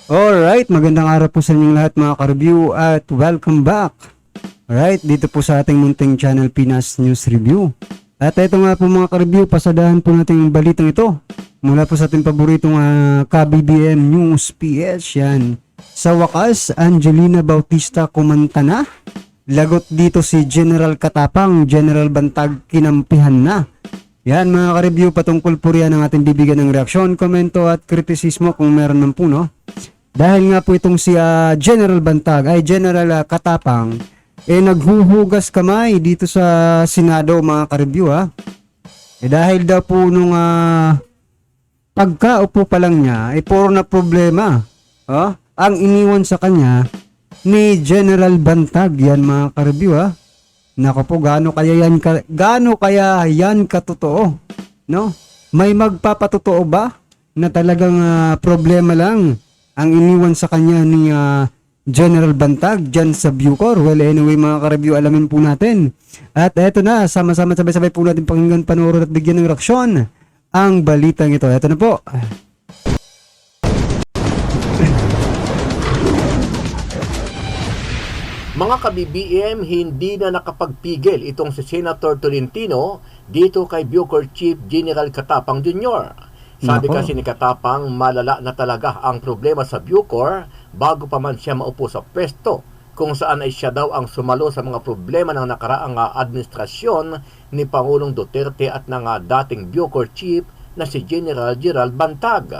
Alright, magandang araw po sa inyong lahat mga ka-review at welcome back. Alright, dito po sa ating munting channel Pinas News Review. At ito nga po mga ka-review, pasadahan po natin yung balitang ito mula po sa ating paboritong KBBM News PS. Yan. Sa wakas, Angelina Bautista kumanta na. Lagot dito si General Katapang, General Bantag kinampihan na. Yan mga ka-review, patungkol po riyan ang ating bibigyan ng reaksyon, komento at kritisismo kung meron man po, no? Dahil nga po itong si General Bantag ay General Katapang naghuhugas kamay dito sa Senado mga ka-review dahil daw po nung pagkaupo pa lang niya ay puro na problema ang iniwan sa kanya ni General Bantag. Yan mga ka-review Nako po, gaano kaya yan katotoo, no? May magpapatotoo ba na talagang problema lang ang iniwan sa kanya ni General Bantag dyan sa Bucor? Well, anyway mga ka-review, alamin po natin. At eto na, sama-sama sabay-sabay po natin pakinggan, panoorin at bigyan ng reaksyon ang balitang ito. Eto na po. Mga ka-BBM, hindi na nakapagpigil itong si Senator Tolentino dito kay Bucor Chief General Katapang Jr. Sabi kasi ni Katapang, malala na talaga ang problema sa Bucor bago pa man siya maupo sa pwesto, kung saan ay siya daw ang sumalo sa mga problema ng nakaraang administrasyon ni Pangulong Duterte at ng dating Bucor Chief na si General Gerald Bantag.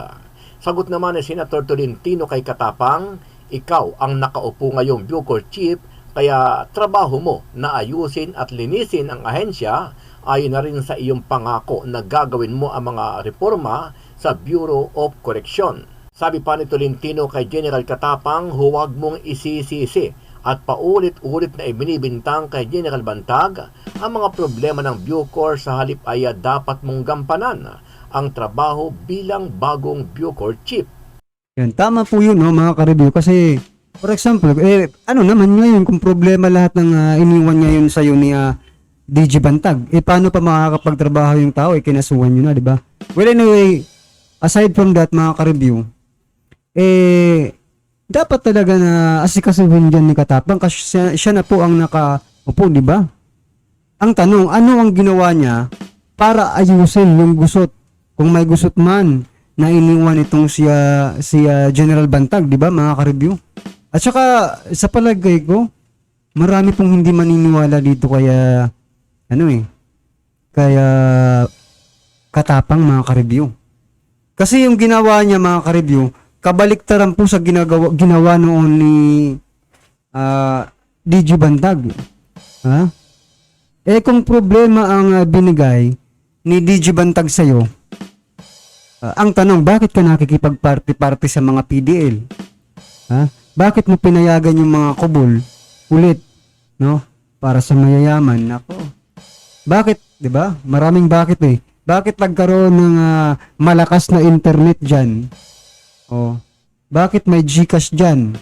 Sagot naman ni Senator Tolentino kay Katapang, ikaw ang nakaupo ngayong Bucor Chief, kaya trabaho mo na ayusin at linisin ang ahensya ayon na rin sa iyong pangako na gagawin mo ang mga reforma sa Bureau of Correction. Sabi pa ni Tolentino kay General Katapang, huwag mong isisisi at paulit-ulit na ibinibintang kay General Bantag ang mga problema ng Bucor, sa halip ay dapat mong gampanan ang trabaho bilang bagong Bucor Chief. Yan, tama po yun mga ka-review, kasi for example, ano naman ngayon kung problema lahat ng iniwan niya yun sa'yo ni DG Bantag, paano pa makakapagtrabaho yung tao? Kinasuhan nyo na, di ba? Well, anyway, aside from that, mga ka-review, dapat talaga na asikasuhin dyan ni Katapang kasi siya na po ang nakaupo, di ba? Ang tanong, ano ang ginawa niya para ayusin yung gusot? Kung may gusot man na iniwan itong si General Bantag, di ba, mga ka-review? At saka, sa palagay ko, marami pong hindi maniniwala dito kaya kaya Katapang, mga ka-review. Kasi yung ginawa niya, mga ka-review, kabaliktaran po sa ginawa noon ni DG Bantag. Kung problema ang binigay ni DG Bantag sa'yo, ang tanong, bakit ka nakikipag-party-party sa mga PDL? Bakit mo pinayagan yung mga kubol ulit, no? Para sa mayayaman? Nako. Bakit, 'di ba? Maraming bakit Bakit nagkaroon ng malakas na internet diyan? Bakit may GCash diyan?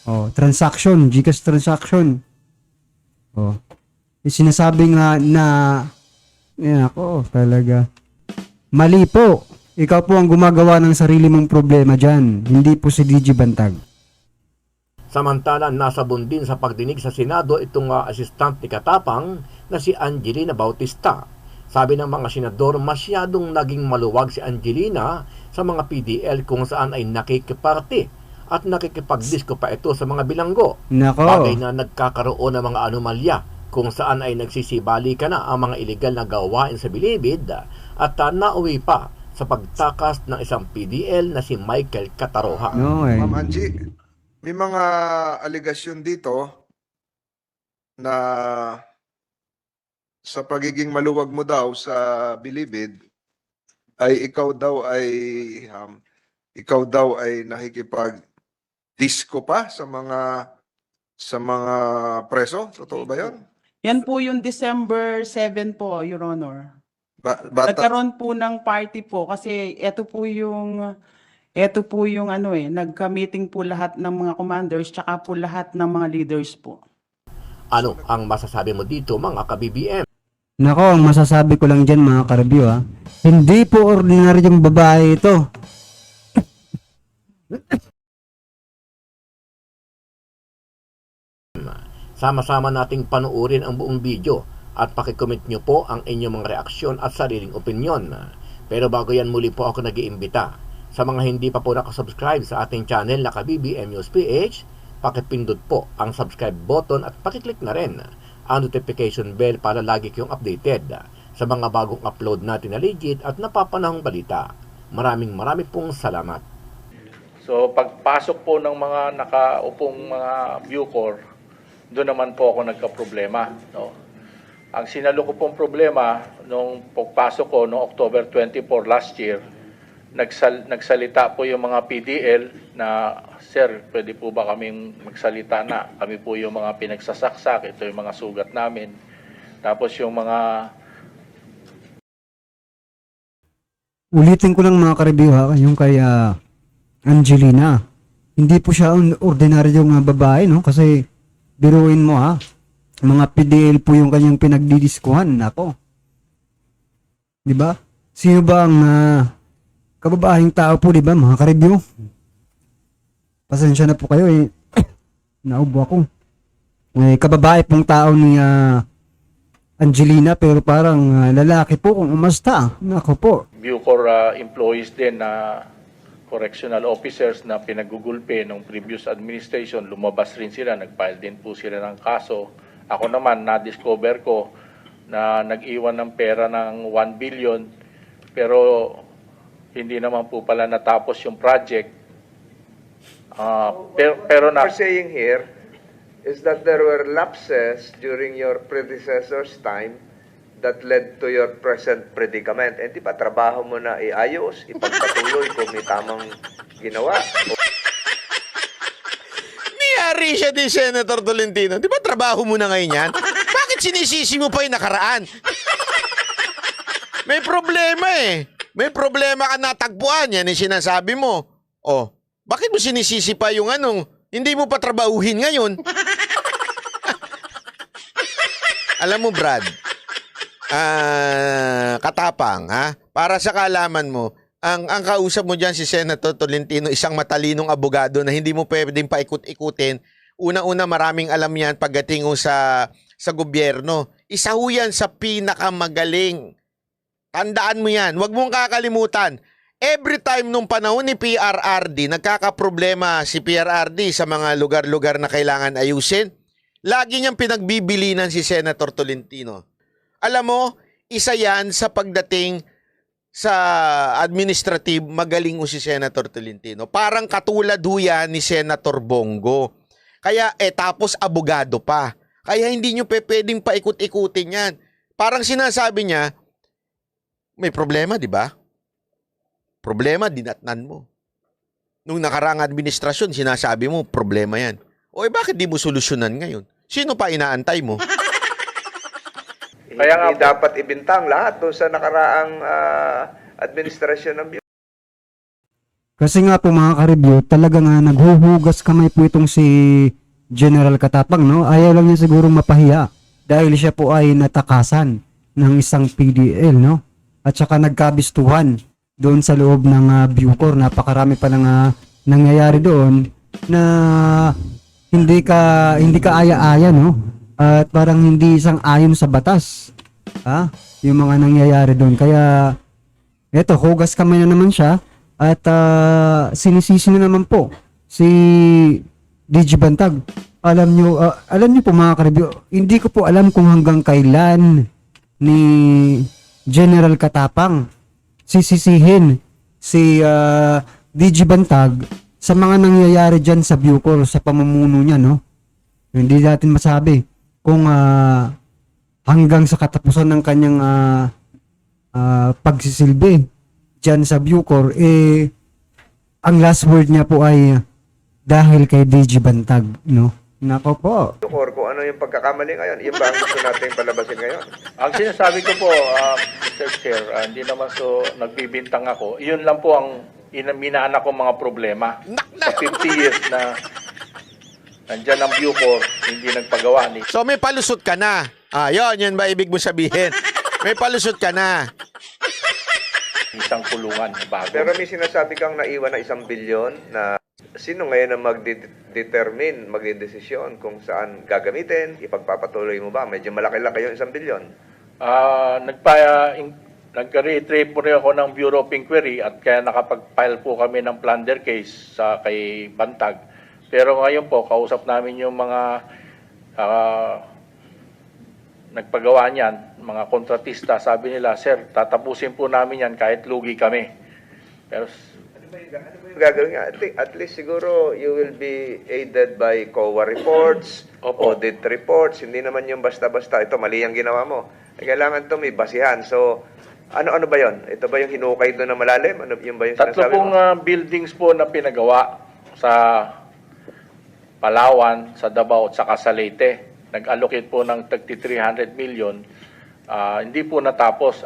GCash transaction. Sinasabi nga na ako talaga. Mali po. Ikaw po ang gumagawa ng sarili mong problema diyan, hindi po si DG Bantag. Samantala, nasabon din sa pagdinig sa Senado itong assistant ni Katapang na si Angelina Bautista. Sabi ng mga senador, masyadong naging maluwag si Angelina sa mga PDL kung saan ay nakikiparte at nakikipagdisko pa ito sa mga bilanggo. Nako. Bagay na nagkakaroon ng mga anomalya kung saan ay nagsisibali ka na ang mga iligal na gawain sa bilibid at nauwi pa sa pagtakas ng isang PDL na si Michael Cataroha. No, Ma'am Angie, may mga aligasyon dito na sa pagiging maluwag mo daw sa bilibid ay ikaw daw ay nakikipag-disco pa sa mga preso. Totoo ba 'yon? Yan po yung December 7 po, Your Honor. Nagkaroon po ng party po kasi ito po yung nagka-meeting po lahat ng mga commanders tsaka po lahat ng mga leaders po. Ano ang masasabi mo dito, mga ka-BBM? Nako, ang masasabi ko lang dyan, mga ka-review, hindi po ordinaryong babae ito. Sama-sama nating panuorin ang buong video at pakicomment nyo po ang inyong mga reaksyon at sariling opinyon. Pero bago yan, muli po ako nag-iimbita. Sa mga hindi pa po nakasubscribe sa ating channel na ka-BBM News PH, pakipindot po ang subscribe button at pakiclick na rin ang notification bell para lagi kayong updated sa mga bagong upload natin na legit at napapanahong balita. Maraming pong salamat. So pagpasok po ng mga nakaupong mga Bucor, doon naman po ako nagka-problema. No? Ang sinalo ko pong problema nung pagpasok ko noong October 24 last year, nagsalita po yung mga PDL na, "Sir, pwede po ba kaming magsalita na? Kami po yung mga pinagsasaksak, ito yung mga sugat namin." Tapos yung mga Ulitin ko lang mga ka-review ha, yung kay Angelina. Hindi po siya ordinaryong babae, no? Kasi biruin mo ha, mga PDL po yung kanyang pinagdidiskuhan. Nako. Di ba? Sino ba ang kababaeng tao po, di ba mga ka-review? Pasensya na po kayo eh. Naubo ako. Kababae pong tao ni Angelina, pero parang lalaki po kung umasta. Nako po. Bucor employees din na correctional officers na pinagugulpe ng previous administration, lumabas rin sila, nag-file din po sila ng kaso. Ako naman, na-discover ko na nag-iwan ng pera ng 1 billion, pero hindi naman po pala natapos yung project. Pero What we're saying here is that there were lapses during your predecessor's time that led to your present predicament. Eh, di ba, trabaho mo na iayos, ipagpatuloy kung may tamang ginawa. Niyari siya din, Senator Tolentino. Di ba trabaho mo na ngayon yan? Bakit sinisisi mo pa yung nakaraan? May problema eh. May problema ka natagpuan. Yan yung sinasabi mo. Oh, bakit mo sinisisi pa yung hindi mo pa trabahuhin ngayon? Alam mo, Brad, katapang, ha? Para sa kaalaman mo, ang kausap mo dyan si Senator Tolentino, isang matalinong abogado na hindi mo pwedeng paikot-ikutin. Una-una, maraming alam yan pagdating sa gobyerno. Isa ho yan sa pinakamagaling. Tandaan mo yan. Huwag mong kakalimutan. Every time nung panahon ni PRRD, nagkakaproblema si PRRD sa mga lugar-lugar na kailangan ayusin, lagi niyang pinagbibilinan si Senator Tolentino. Alam mo, isa yan sa pagdating sa administrative, magaling si Senator Tolentino. Parang katulad ho yan ni Senator Bongo. Kaya, tapos abogado pa. Kaya hindi nyo pwedeng paikot-ikutin yan. Parang sinasabi niya, may problema, di ba? Problema, dinatnan mo. Nung nakaraang administrasyon, sinasabi mo, problema yan. O bakit di mo solusyonan ngayon? Sino pa inaantay mo? Kaya hindi dapat ibintang lahat doon sa nakaraang administrasyon ng Bucor. Kasi nga po mga ka-review, talaga nga naghuhugas kamay po itong si General Katapang, no? Ayaw lang niya siguro mapahiya dahil siya po ay natakasan ng isang PDL, no? At saka nagkabistuhan doon sa loob ng Bucor. Napakarami pa lang nangyayari doon na hindi ka aya-aya, no? At parang hindi isang ayon sa batas. Ha? Yung mga nangyayari doon. Kaya eto, hugas kamay na naman siya at sinisisi na naman po si DG Bantag. Alam niyo po mga ka-review, hindi ko po alam kung hanggang kailan ni General Katapang sisisihin si DG Bantag sa mga nangyayari dyan sa Bucor, sa pamumuno niya, no? Hindi natin masabi kung hanggang sa katapusan ng kanyang pagsisilbi dyan sa Bucor, ang last word niya po ay dahil kay DG Bantag, no? Nako po. Bucor, kung ano yung pagkakamali ngayon, yung ba ang gusto natin palabasin ngayon? Ang sinasabi ko po, Mr. Chair, hindi naman nagbibintang ako. Yun lang po ang minaanak ko mga problema. Sa 50 years na nandyan ang Bucor, hindi nagpagawa ni. So may palusot ka na. Yun ba ibig mo sabihin? May palusot ka na. Isang kulungan bago. Pero may sinasabi kang naiwan na 1 bilyon na Sino ngayon ang mag-determine, mag-desisyon kung saan gagamitin? Ipagpapatuloy mo ba? Medyo malaki lang kayo 1 bilyon. Nag-retrieve po rin ako ng Bureau of Inquiry at kaya nakapag-file po kami ng plunder case sa kay Bantag. Pero ngayon po, kausap namin yung mga nagpagawa niyan, mga kontratista. Sabi nila, sir, tatapusin po namin yan kahit lugi kami. Pero Ano ba yung gagawin nga? At least siguro you will be aided by COA reports, Opo. audit reports. Hindi naman yung basta-basta. Ito, mali ang ginawa mo. Kailangan to may basihan. So, ano ba yon? Ito ba yung hinukay doon na malalim? Ano yung ba yung tatlo sinasabi pong mo? buildings po na pinagawa sa Palawan, sa Davao at sa Leyte. Nag-allocate po ng 300 million. Hindi po natapos.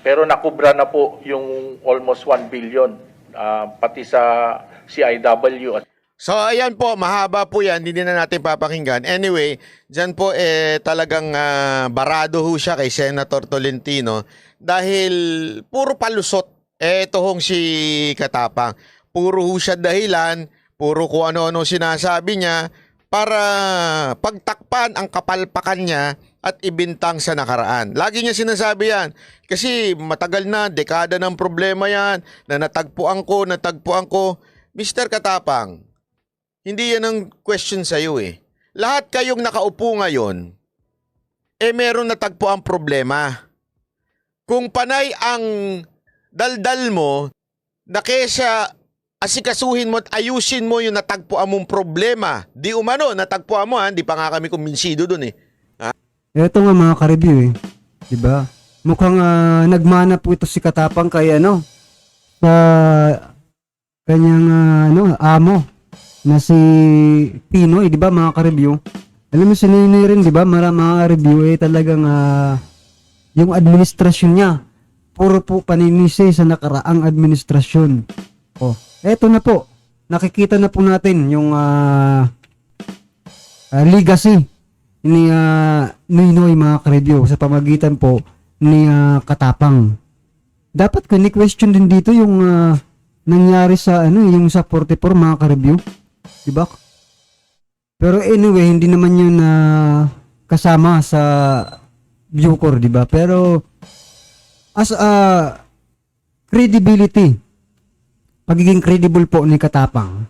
Pero nakubra na po yung almost 1 billion. Pati sa CIW at So ayan po, mahaba po yan, hindi na natin papakinggan. Anyway, dyan po talagang barado ho siya kay Senator Tolentino dahil puro palusot. Ito hong si Katapang. Puro ho siya dahilan, puro kung ano-ano sinasabi niya para pagtakpan ang kapalpakan niya at ibintang sa nakaraan. Lagi niya sinasabi yan. Kasi matagal na, dekada ng problema yan, na natagpuan ko. Mr. Katapang, hindi yan ang question sa'yo eh. Lahat kayong nakaupo ngayon, meron natagpuan problema. Kung panay ang daldal mo, na kesa asikasuhin mo at ayusin mo yung natagpuan mong problema. Di umano, natagpuan mo ha, di pa nga kami kumbinsido dun eh. Ito nga mga ka-review eh. Diba? Mukhang nagmana po ito si Katapang kay sa kanyang amo na si Pinoy, di ba mga ka-review? Alam mo si Ninoy rin, di ba? Mga review talagang yung administrasyon niya. Puro po paninisi sa nakaraang administrasyon. Oh, eto na po. Nakikita na po natin yung legacy ni Ninoy mga ka-review sa pamagitan po ni Katapang. Dapat ko ni-question din dito yung nangyari sa yung sa 44 mga ka-review. Diba? Pero anyway, hindi naman yun kasama sa Bucor, diba? Pero as a credibility, pagiging credible po ni Katapang,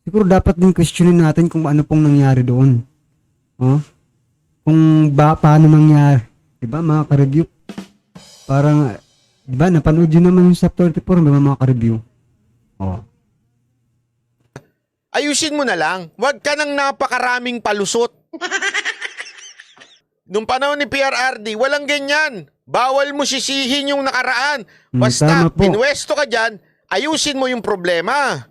siguro dapat din questionin natin kung ano pong nangyari doon. Oh? Kung paano nangyari, 'di ba mga ka-review? Parang 'di ba napanood niyo naman yung sa 34 mga ka-review. Oh. Ayusin mo na lang. Huwag ka nang napakaraming palusot. Nung panahon ni PRRD, walang ganyan. Bawal mo sisihin yung nakaraan. Basta Tama po. pinwesto ka dyan, ayusin mo yung problema.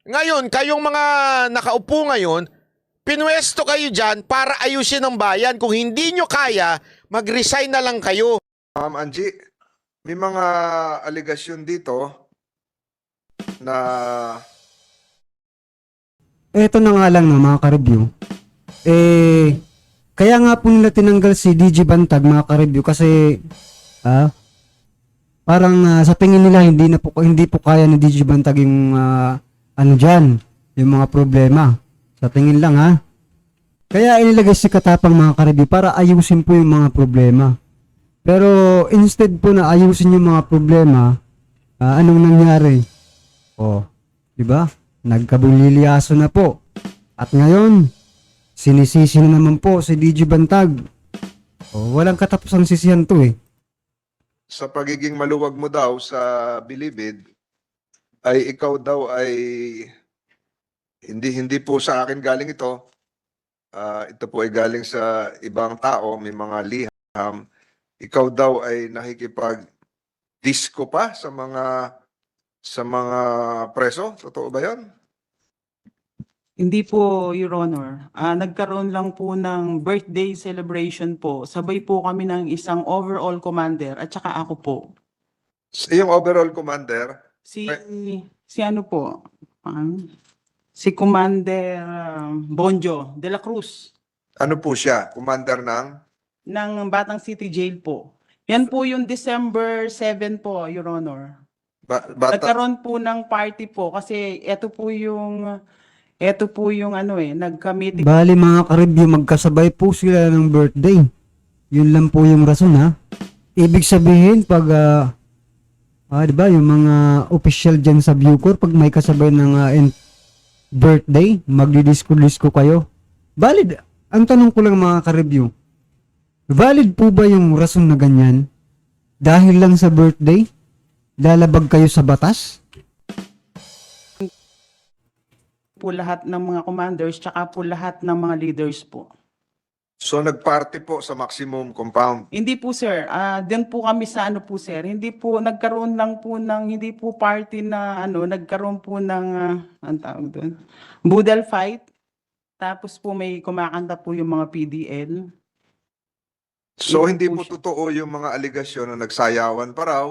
Ngayon, kayong mga nakaupo ngayon, pinwesto kayo dyan para ayusin ang bayan. Kung hindi nyo kaya, mag-resign na lang kayo. Ma'am Angie, may mga aligasyon dito na Ito na nga lang mga ka-review. Kaya nga po nila tinanggal si DG Bantag mga ka-review kasi parang sa tingin nila hindi po kaya ni DG Bantag yung yung mga problema. Sa tingin lang Kaya inilagay si Katapang mga ka-review para ayusin po yung mga problema. Pero instead po na ayusin yung mga problema, anong nangyari? Oh, 'di ba? Nagkabulilyaso na po. At ngayon, sinisisi na naman po si DG Bantag. Oh, walang katapusang sisihan to eh. sa pagiging maluwag mo daw sa bilibid, ay ikaw daw ay hindi po sa akin galing ito. Ito po ay galing sa ibang tao, may mga liham. Ikaw daw ay nakikipag-disco pa sa mga preso. Totoo ba 'yon? Hindi po, Your Honor. Nagkaroon lang po ng birthday celebration po. Sabay po kami ng isang overall commander at saka ako po. Yung overall commander, Si ano po? Si Commander Bonjo de la Cruz ano po siya? Commander ng Batang City Jail po. Yan po yung December 7 po, Your Honor. Bata, Nagkaroon po ng party po kasi ito po yung ano nagka-meeting Bali mga ka-review, magkasabay po sila ng birthday. Yun lang po yung rason ha. Ibig sabihin pag di ba, yung mga official dyan sa Bucor, pag may kasabay ng birthday, magdi-disco-disco kayo. Valid. Ang tanong ko lang mga ka-review, valid po ba yung rason na ganyan? Dahil lang sa birthday, lalabag kayo sa batas? po lahat ng mga commanders tsaka po lahat ng mga leaders po. so nag-party po sa maximum compound. Hindi po sir, doon po kami sa ano po sir, hindi po nagkaroon lang po ng hindi po party na nagkaroon po ng ang tawag doon, budal fight. Tapos po may kumakanta po yung mga PDL. So Hindi hindi po po siya- totoo yung mga aligasyon na nagsayawan pa raw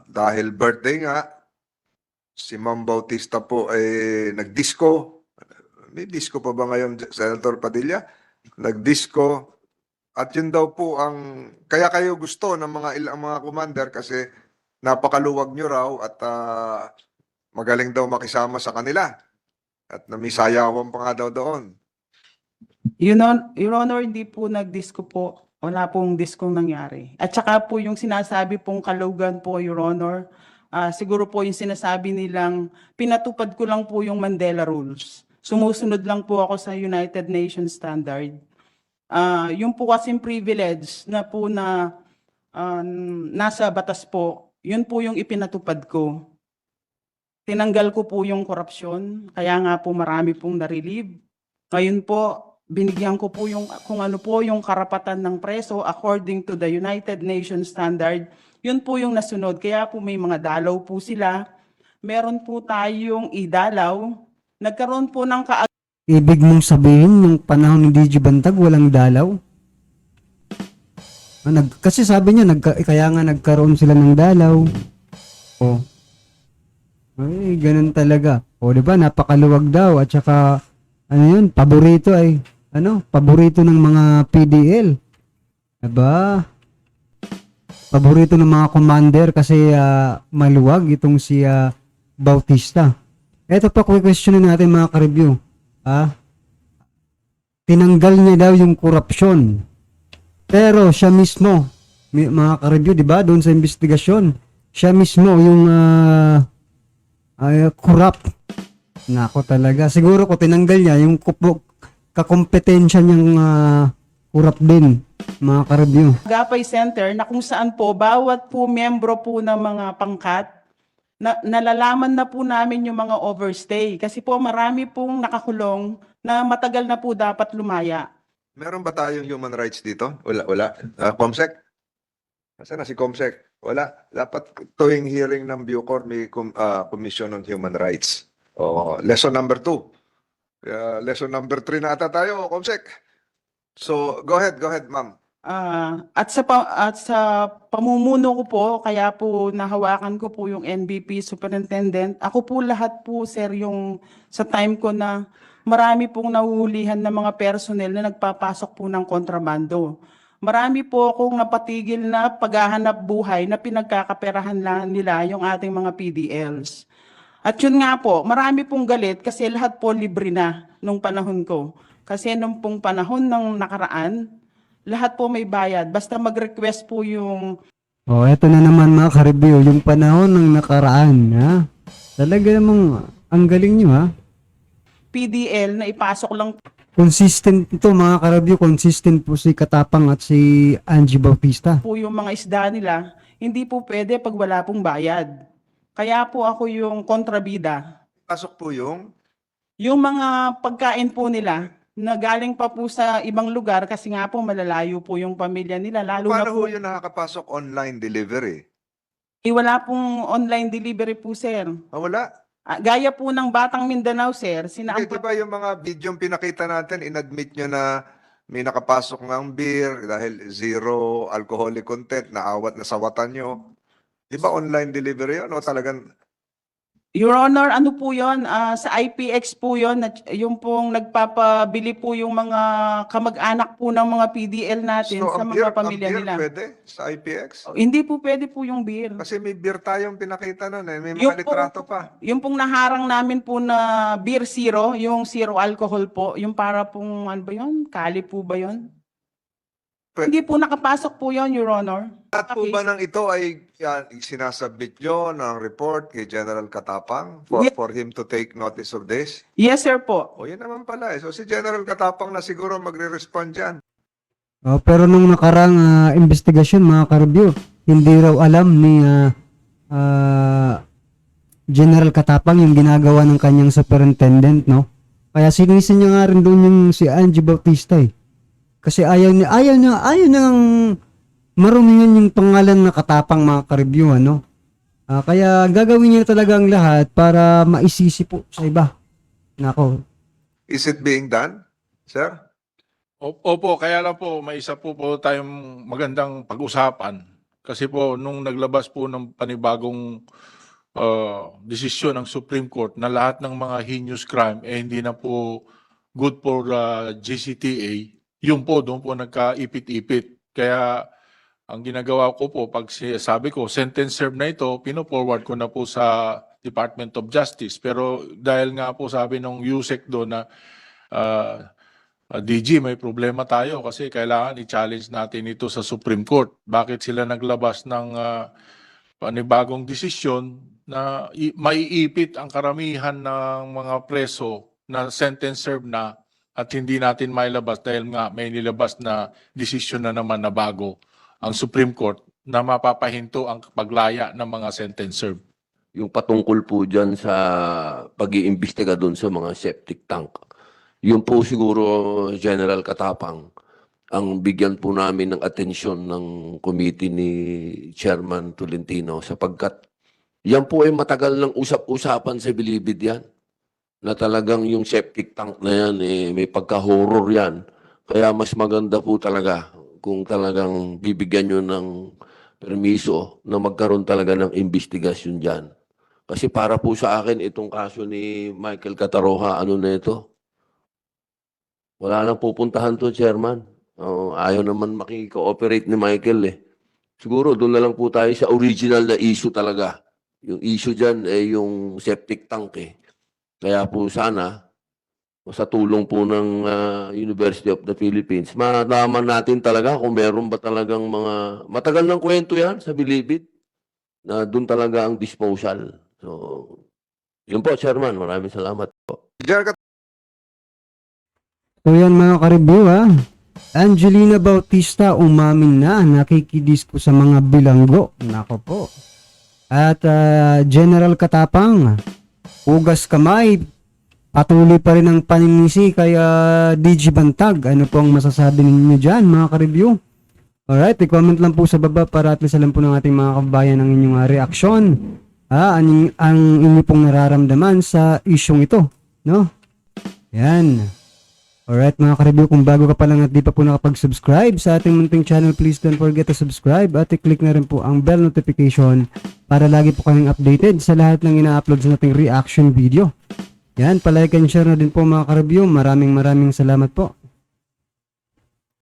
dahil birthday nga si Ma'am Bautista po ay nagdisco. May disco pa ba ngayon, Senator Padilla? Nagdisco at yun daw po ang kaya kayo gusto ng mga ilang mga commander kasi napakaluwag nyo raw at magaling daw makisama sa kanila at namisayawan pa nga daw doon. Your Honor, hindi po nag-disco po. Wala pong disco nangyari. At saka po yung sinasabi pong kalugan po, Your Honor, siguro po yung sinasabi nilang pinatupad ko lang po yung Mandela Rules. Sumusunod lang po ako sa United Nations Standard. Yung po kasing privilege na po na nasa batas po, yun po yung ipinatupad ko. Tinanggal ko po yung korupsyon, kaya nga po marami pong na-relieve. Ngayon po, binigyan ko po yung kung ano po yung karapatan ng preso according to the United Nations Standard. Yun po yung nasunod. Kaya po may mga dalaw po sila. Meron po tayong idalaw. Nagkaroon po ng Ibig mong sabihin, nung panahon ni DJ Bantag, walang dalaw? Kasi sabi niya, kaya nga nagkaroon sila ng dalaw. O. Ay, ganun talaga. O, di ba, napakaluwag daw. At saka, paborito paborito ng mga PDL. Diba? Paborito ng mga commander kasi maluwag itong si Bautista. Ito pa, questionin natin mga ka-review. Tinanggal niya daw yung korupsyon. Pero siya mismo, mga ka-review, di ba, doon sa investigasyon, siya mismo yung corrupt. Nako talaga. Siguro ko tinanggal niya yung kakompetensya niyang corrupt din, mga ka-review. Agapay Center na kung saan po bawat po miyembro po ng mga pangkat nalalaman na po namin yung mga overstay kasi po marami pong nakakulong na matagal na po dapat lumaya. Meron ba tayong human rights dito? Wala. Comsec? Nasaan na si Comsec? Wala. Dapat tuwing hearing ng Bucor may Commission on Human Rights. Lesson number 2. Lesson number 3 na ata tayo, Comsec. So, go ahead, ma'am. At sa pamumuno ko po, kaya po nahawakan ko po yung NBP Superintendent. Ako po lahat po, sir, yung sa time ko na marami pong nahuhulihan ng mga personnel na nagpapasok po ng kontrabando. Marami po akong napatigil na paghahanap buhay na pinagkakaperahan lang nila yung ating mga PDLs. At yun nga po, marami pong galit kasi lahat po libre na nung panahon ko. Kasi nung pong panahon ng nakaraan, lahat po may bayad. Basta mag-request po yung Eto na naman mga ka-review, yung panahon ng nakaraan, ha? Talaga namang ang galing nyo, ha? PDL na ipasok lang Consistent ito mga ka-review, consistent po si Katapang at si Angie Bautista. po yung mga isda nila. Hindi po pwede pag wala pong bayad. Kaya po ako yung kontrabida. Pasok po yung Yung mga pagkain po nila na galing pa po sa ibang lugar kasi nga po malalayo po yung pamilya nila. Lalo na paano po, ho yun nakakapasok online delivery? wala pong online delivery po, sir. Wala. Gaya po ng Batang Mindanao, sir. Okay, Sinaampat di ba yung mga video pinakita natin, inadmit nyo na may nakapasok ng beer dahil zero alcoholic content, naawat na sawatan nyo. Di ba online delivery yun? O talagang Your Honor, ano po yun? Sa IPX po yun, yung pong nagpapabili po yung mga kamag-anak po ng mga PDL natin So, sa ang mga beer, pamilya ang beer nila. pwede sa IPX? Hindi po pwede po yung beer. Kasi may beer tayong pinakita nun eh. May Yung mga litrato pa. Yung pong naharang namin po na beer zero, yung zero alcohol po, yung para pong, ano ba yun? Kali po ba yun? Pwede. Hindi po nakapasok po yun, Your Honor. Lahat po ba ng ito ay sinasubmit nyo ng report kay General Katapang for him to take notice of this? Yes, sir po. O yan naman pala eh. So si General Katapang na siguro magre-respond dyan. Pero nung nakarang investigasyon mga ka-review, hindi raw alam ni General Katapang yung ginagawa ng kanyang superintendent, no? Kaya sinisi niya nga rin doon yung si Angie Bautista eh. Kasi ayaw niya marumingan yung pangalan na Katapang mga ka-review, ano? Kaya gagawin niya talaga ang lahat para maisisi po sa iba. Nako. Is it being done, sir? Opo, kaya lang po, may isa po tayong magandang pag-usapan. Kasi po, nung naglabas po ng panibagong desisyon ng Supreme Court na lahat ng mga heinous crime hindi na po good for GCTA, yun po, doon po nagkaipit-ipit. Kaya ang ginagawa ko po, pag sabi ko, sentence served na ito, pino-forward ko na po sa Department of Justice. Pero dahil nga po sabi ng USEC doon na DG, may problema tayo kasi kailangan i-challenge natin ito sa Supreme Court. Bakit sila naglabas ng panibagong desisyon na maiipit ang karamihan ng mga preso na sentence served na at hindi natin mailabas dahil nga may nilabas na desisyon na naman na bago ang Supreme Court na mapapahinto ang paglaya ng mga sentence served. Yung patungkol po dyan sa pag-iimbestiga doon sa mga septic tank. Yun po siguro, General Katapang, ang bigyan po namin ng atensyon ng committee ni Chairman Tolentino sapagkat yan po ay matagal ng usap-usapan sa Bilibid yan. Na talagang yung septic tank na yan, may pagka-horror yan. Kaya mas maganda po talaga kung talagang bibigyan nyo ng permiso na magkaroon talaga ng investigasyon dyan. Kasi para po sa akin, itong kaso ni Michael Cataroha, ano na ito? Wala nang pupuntahan to, Chairman. Ayaw naman makikooperate ni Michael eh. Siguro doon na lang po tayo sa original na issue talaga. Yung issue dyan ay yung septic tank eh. Kaya po sana, sa tulong po ng University of the Philippines, malaman natin talaga kung meron ba talagang mga... Matagal ng kwento yan sa Bilibid na doon talaga ang disposal. So, yun po, Chairman. Maraming salamat po. General So yan mga ka-review Angelina Bautista umamin na nakikidisko sa mga bilanggo. Nako po. At General Katapang, hugas kamay, patuloy pa rin ang paninisi kaya DG Bantag. Ano po ang masasabi ninyo dyan mga ka-review? Alright, i-comment lang po sa baba para at least alam po ng ating mga kabayan ang inyong reaksyon. Ang inyo pong nararamdaman sa isyong ito. No? Yan. Alright mga ka-review, kung bago ka pa lang at di pa po nakapag-subscribe sa ating munting channel, please don't forget to subscribe at i-click na rin po ang bell notification para lagi po kaming updated sa lahat ng ina-upload sa ating reaction video. Yan, palike and share na din po mga ka-review. Maraming salamat po.